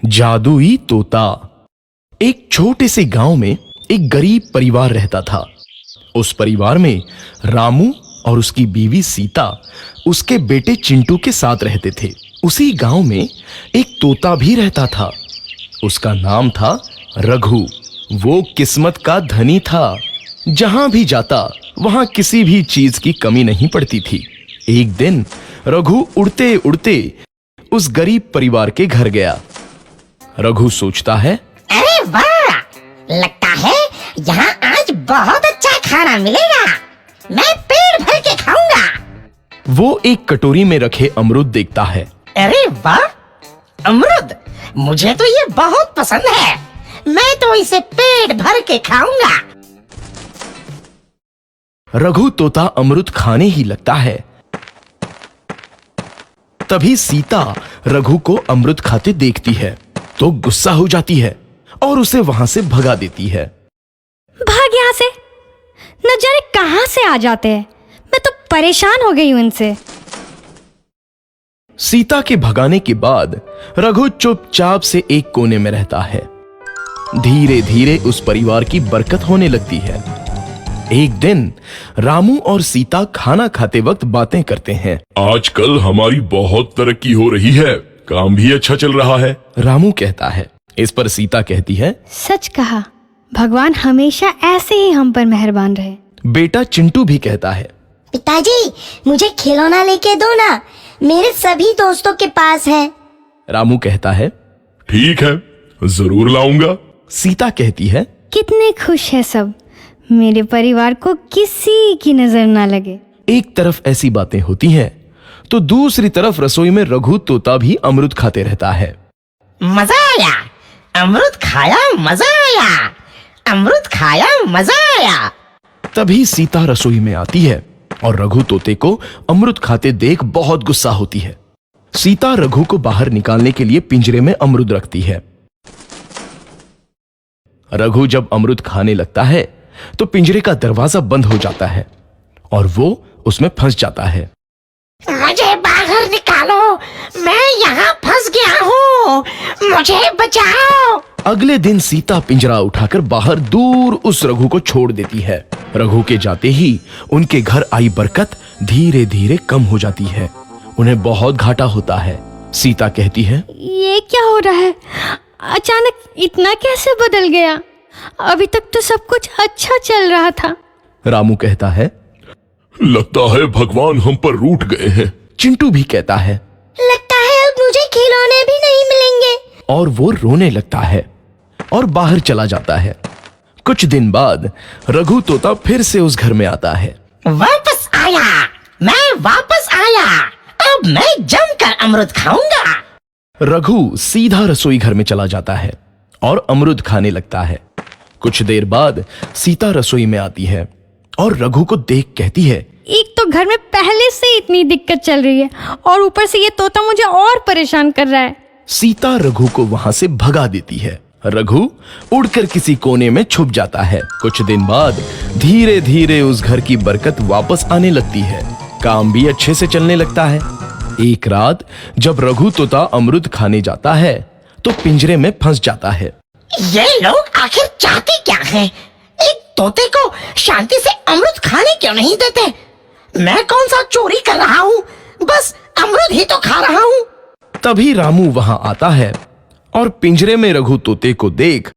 जादुई तोता। एक छोटे से गांव में एक गरीब परिवार रहता था। उस परिवार में रामू और उसकी बीवी सीता उसके बेटे चिंटू के साथ रहते थे। उसी गांव में एक तोता भी रहता था। उसका नाम था रघु। वो किस्मत का धनी था। जहां भी जाता वहां किसी भी चीज की कमी नहीं पड़ती थी। एक दिन रघु उड़ते उड़ते उस गरीब परिवार के घर गया। रघु सोचता है, अरे वाह, लगता है यहाँ आज बहुत अच्छा खाना मिलेगा। मैं पेट भर के खाऊंगा। वो एक कटोरी में रखे अमरूद देखता है। अरे वाह, अमरूद, मुझे तो ये बहुत पसंद है। मैं तो इसे पेट भर के खाऊंगा। रघु तोता अमरूद खाने ही लगता है। तभी सीता रघु को अमरूद खाते देखती है तो गुस्सा हो जाती है और उसे वहां से भगा देती है। भाग यहाँ से, न जाने कहां से आ जाते हैं। मैं तो परेशान हो गई हूं इनसे। सीता के भगाने के बाद रघु चुपचाप से एक कोने में रहता है। धीरे धीरे उस परिवार की बरकत होने लगती है। एक दिन रामू और सीता खाना खाते वक्त बातें करते हैं। आजकल हमारी बहुत तरक्की हो रही है, काम भी अच्छा चल रहा है। रामू कहता है। इस पर सीता कहती है, सच कहा, भगवान हमेशा ऐसे ही हम पर मेहरबान रहे। बेटा चिंटू भी कहता है, पिताजी, मुझे खिलौना लेके दो ना, मेरे सभी दोस्तों के पास है। रामू कहता है, ठीक है, जरूर लाऊंगा। सीता कहती है, कितने खुश है सब, मेरे परिवार को किसी की नजर ना लगे। एक तरफ ऐसी बातें होती हैं तो दूसरी तरफ रसोई में रघु तोता भी अमरूद खाते रहता है। मजा आया, अमरूद खाया, मजा आया, अमरूद खाया, मजा आया। तभी सीता रसोई में आती है और रघु तोते को अमरूद खाते देख बहुत गुस्सा होती है। सीता रघु को बाहर निकालने के लिए पिंजरे में अमरूद रखती है। रघु जब अमरूद खाने लगता है तो पिंजरे का दरवाजा बंद हो जाता है और वो उसमें फंस जाता है। मुझे बाहर निकालो, मैं यहाँ फंस गया हूँ, मुझे बचाओ। अगले दिन सीता पिंजरा उठाकर बाहर दूर उस रघु को छोड़ देती है। रघु के जाते ही उनके घर आई बरकत धीरे धीरे कम हो जाती है। उन्हें बहुत घाटा होता है। सीता कहती है, ये क्या हो रहा है, अचानक इतना कैसे बदल गया? अभी तक तो सब कुछ अच्छा चल रहा था। रामू कहता है, लगता है भगवान हम पर रूठ गए हैं। चिंटू भी कहता है, लगता है अब मुझे खिलौने भी नहीं मिलेंगे। और वो रोने लगता है और बाहर चला जाता है। कुछ दिन बाद रघु तोता फिर से उस घर में आता है। वापस आया, मैं वापस आया, अब मैं जमकर अमरूद खाऊंगा। रघु सीधा रसोई घर में चला जाता है और अमरूद खाने लगता है। कुछ देर बाद सीता रसोई में आती है और रघु को देख कहती है, एक तो घर में पहले से इतनी दिक्कत चल रही है और ऊपर से ये तोता मुझे और परेशान कर रहा है। सीता रघु को वहां से भगा देती है। रघु उड़कर किसी कोने में छुप जाता है। कुछ दिन बाद धीरे धीरे उस घर की बरकत वापस आने लगती है। काम भी अच्छे से चलने लगता है। एक रात जब रघु तोता अमरूद खाने जाता है तो पिंजरे में फंस जाता है। ये लोग आखिर चाहते क्या हैं? एक तोते को शांति से अमरूद खाने क्यों नहीं देते? मैं कौन सा चोरी कर रहा हूँ? बस अमरूद ही तो खा रहा हूँ। तभी रामू वहां आता है और पिंजरे में रघु तोते को देख